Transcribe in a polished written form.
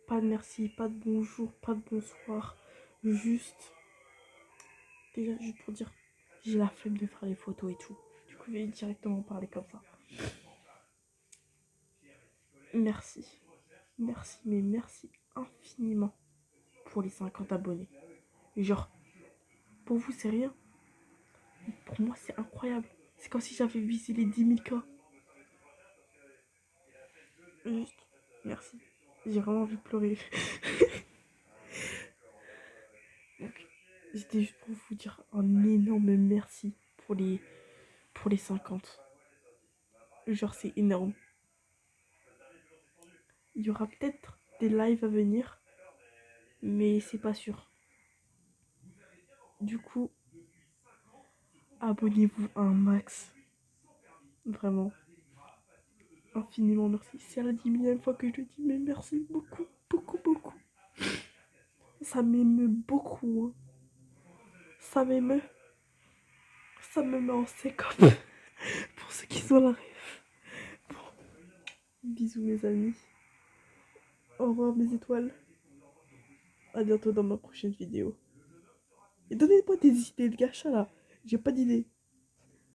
Pas de merci, pas de bonjour, pas de bonsoir. Juste, déjà, juste pour dire, j'ai la flemme de faire les photos et tout. Du coup, je vais directement parler comme ça. Merci. Merci, mais merci infiniment pour les 50 abonnés. Genre, pour vous, c'est rien. Pour moi, c'est incroyable. C'est comme si j'avais visé les 10 000 cas. Juste, merci. J'ai vraiment envie de pleurer. Donc, c'était juste pour vous dire un énorme merci pour les 50. Genre, c'est énorme. Il y aura peut-être des lives à venir, mais c'est pas sûr. Du coup, abonnez-vous un max. Vraiment. Infiniment merci. C'est la 10 000e fois que je le dis, mais merci beaucoup, beaucoup, beaucoup. Ça m'émeut beaucoup. Hein. Ça m'émeut. Ça me met en sécope. Pour ceux qui sont là. Bon. Bisous mes amis. Au revoir mes étoiles. À bientôt dans ma prochaine vidéo. Et donnez-moi des idées de gacha là. J'ai pas d'idées.